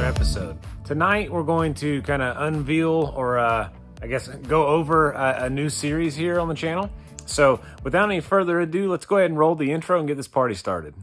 another episode. Tonight we're going to kind of unveil or I guess go over a new series here on the channel. So without any further ado, let's go ahead and roll the intro and get this party started.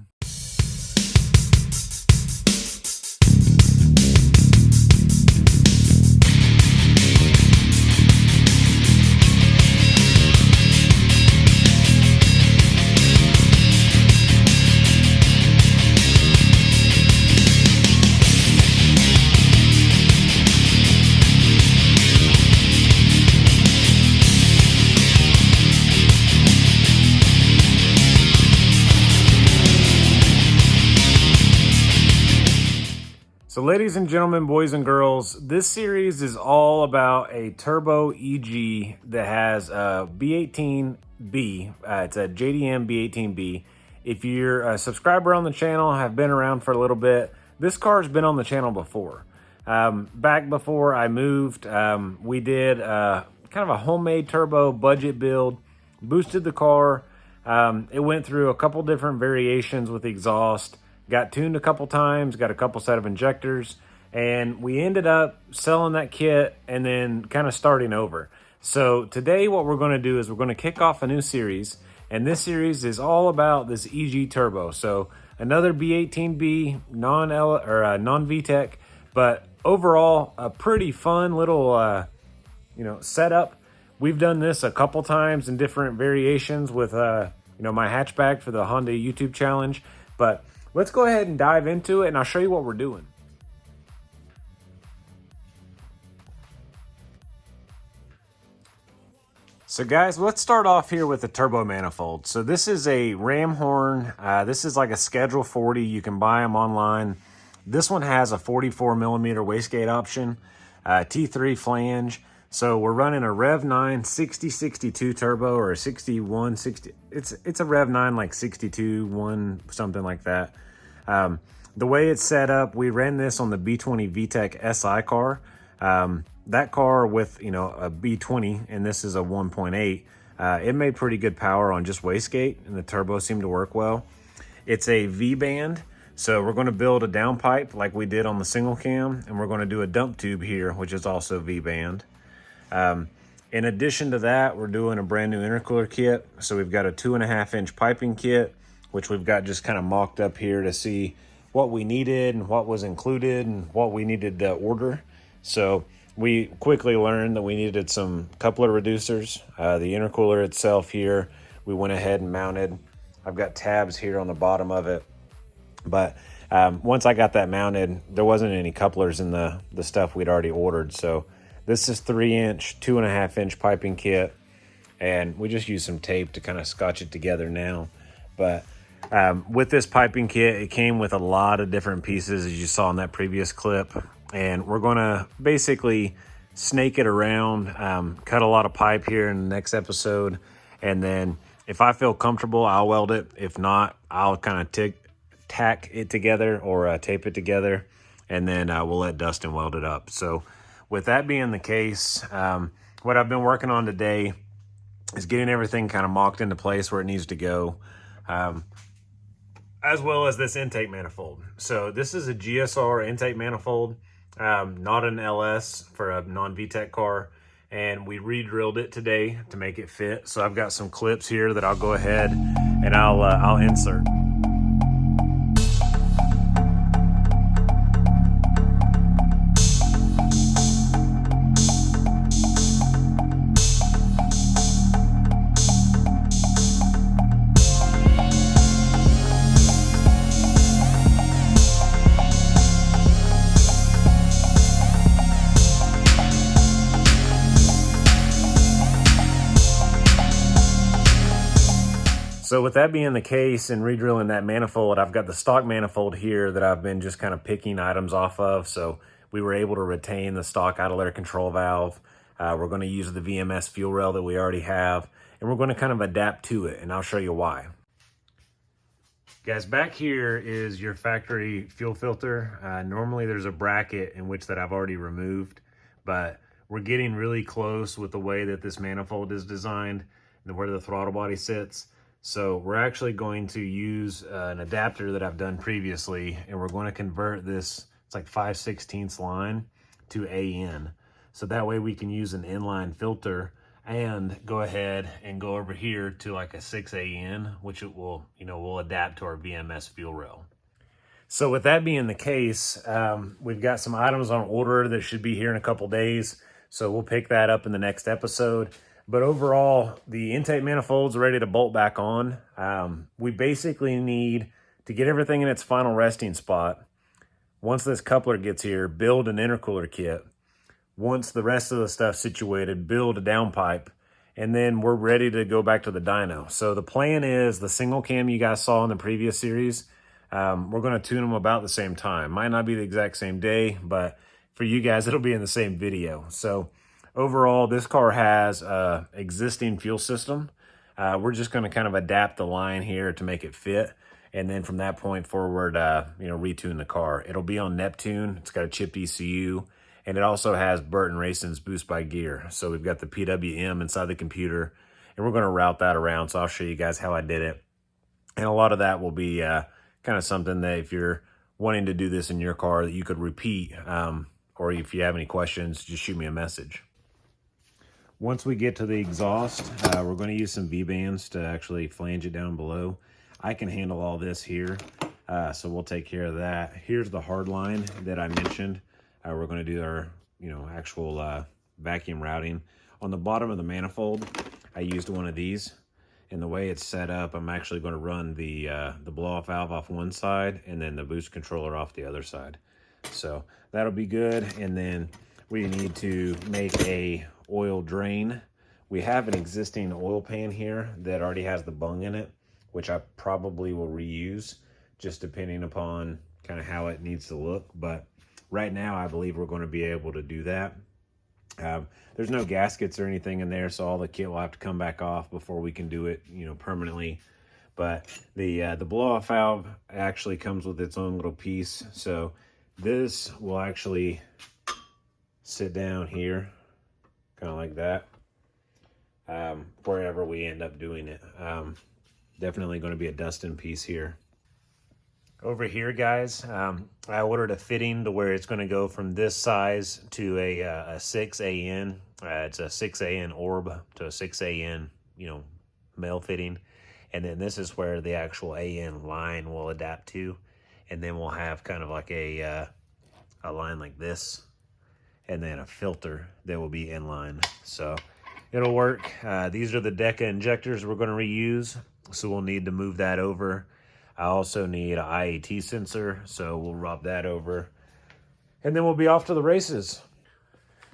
So ladies and gentlemen, boys and girls, this series is all about a turbo EG that has a B18B. It's a JDM B18B. If you're a subscriber on the channel, have been around for a little bit, this car's been on the channel before. Back before I moved, we did kind of a homemade turbo budget build, boosted the car. It went through a couple different variations with exhaust. Got tuned a couple times, got a couple set of injectors, and we ended up selling that kit and then kind of starting over. So today what we're going to do is we're going to kick off a new series, and this series is all about this EG turbo. So another B18B non-VTEC, but overall a pretty fun little setup. We've done this a couple times in different variations with my hatchback for the Honda YouTube challenge, but let's go ahead and dive into it, and I'll show you what we're doing. So guys, let's start off here with the turbo manifold. So this is a ram horn. This is like a Schedule 40. You can buy them online. This one has a 44 millimeter wastegate option, T3 flange. So we're running a Rev 9 6062 turbo, or a 6160. It's a Rev 9 like 62 1 something like that. The way it's set up, we ran this on the B20 VTEC SI car. That car with a B20, and this is a 1.8. It made pretty good power on just wastegate, and the turbo seemed to work well. It's a V band. So we're going to build a downpipe like we did on the single cam, and we're going to do a dump tube here, which is also V band. In addition to that, we're doing a brand new intercooler kit. So we've got a 2.5 inch piping kit, which we've got just kind of mocked up here to see what we needed and what was included and what we needed to order. So we quickly learned that we needed some coupler reducers. The intercooler itself here, we went ahead and mounted. I've got tabs here on the bottom of it. But once I got that mounted, there wasn't any couplers in the stuff we'd already ordered. So this is 3 inch, 2.5 inch piping kit, and we just use some tape to kind of scotch it together now. But with this piping kit, it came with a lot of different pieces, as you saw in that previous clip, and we're going to basically snake it around, cut a lot of pipe here in the next episode, and then if I feel comfortable, I'll weld it. If not, I'll kind of tack it together or tape it together, and then we'll let Dustin weld it up. So with that being the case, what I've been working on today is getting everything kind of mocked into place where it needs to go, as well as this intake manifold. So this is a GSR intake manifold, not an LS for a non-VTEC car, and we re-drilled it today to make it fit. So I've got some clips here that I'll go ahead and I'll insert. So with that being the case and re-drilling that manifold, I've got the stock manifold here that I've been just kind of picking items off of. So we were able to retain the stock idle air control valve. We're going to use the VMS fuel rail that we already have, and we're going to kind of adapt to it, and I'll show you why. Guys, back here is your factory fuel filter. Normally there's a bracket in which that I've already removed, but we're getting really close with the way that this manifold is designed and where the throttle body sits. So we're actually going to use an adapter that I've done previously, and we're going to convert this it's like 5/16 line to AN. So that way we can use an inline filter and go ahead and go over here to like a 6AN, which it will, will adapt to our VMS fuel rail. So with that being the case, we've got some items on order that should be here in a couple days. So we'll pick that up in the next episode. But overall, the intake manifold's ready to bolt back on. We basically need to get everything in its final resting spot. Once this coupler gets here, build an intercooler kit. Once the rest of the stuff's situated, build a downpipe. And then we're ready to go back to the dyno. So the plan is the single cam you guys saw in the previous series, we're going to tune them about the same time. Might not be the exact same day, but for you guys, it'll be in the same video. So overall, this car has a existing fuel system. We're just going to kind of adapt the line here to make it fit. And then from that point forward, retune the car. It'll be on Neptune. It's got a chipped ECU. And it also has Burton Racing's Boost by Gear. So we've got the PWM inside the computer. And we're going to route that around. So I'll show you guys how I did it. And a lot of that will be kind of something that if you're wanting to do this in your car that you could repeat. Or if you have any questions, just shoot me a message. Once we get to the exhaust, we're going to use some V-bands to actually flange it down below. I can handle all this here, so we'll take care of that. Here's the hard line that I mentioned. We're going to do our, actual vacuum routing. On the bottom of the manifold, I used one of these. And the way it's set up, I'm actually going to run the blow-off valve off one side and then the boost controller off the other side. So that'll be good. And then we need to make a oil drain. We have an existing oil pan here that already has the bung in it, which I probably will reuse just depending upon kind of how it needs to look. But right now, I believe we're going to be able to do that. There's no gaskets or anything in there, so all the kit will have to come back off before we can do it, permanently. But the blow-off valve actually comes with its own little piece. So this will actually sit down here, kind of like that, wherever we end up doing it. Definitely going to be a Dustin piece here. Over here, guys, I ordered a fitting to where it's going to go from this size to a 6AN. It's a 6AN orb to a 6AN, male fitting. And then this is where the actual AN line will adapt to. And then we'll have kind of like a line like this. And then a filter that will be in line. So it'll work. These are the Deca injectors we're going to reuse. So we'll need to move that over. I also need an IAT sensor, so we'll rub that over. And then we'll be off to the races.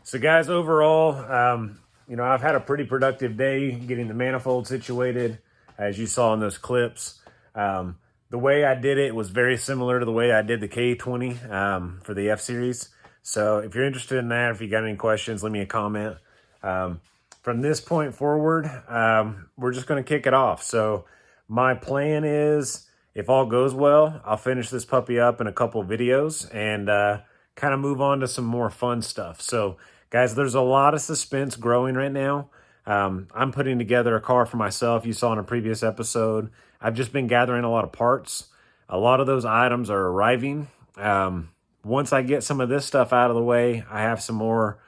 So guys, overall, I've had a pretty productive day getting the manifold situated, as you saw in those clips. The way I did it was very similar to the way I did the K20 for the F-Series. So if you're interested in that, if you got any questions, leave me a comment. From this point forward, we're just going to kick it off. So my plan is, if all goes well, I'll finish this puppy up in a couple of videos and kind of move on to some more fun stuff. So guys, there's a lot of suspense growing right now. I'm putting together a car for myself. You saw in a previous episode. I've just been gathering a lot of parts. A lot of those items are arriving. Once I get some of this stuff out of the way, I have some more,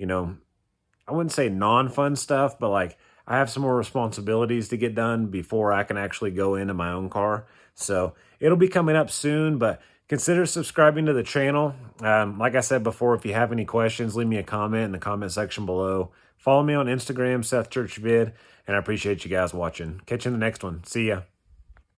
I wouldn't say non-fun stuff, but like I have some more responsibilities to get done before I can actually go into my own car. So it'll be coming up soon, but consider subscribing to the channel. Like I said before, if you have any questions, leave me a comment in the comment section below. Follow me on Instagram, SethChurchVID, and I appreciate you guys watching. Catch you in the next one. See ya.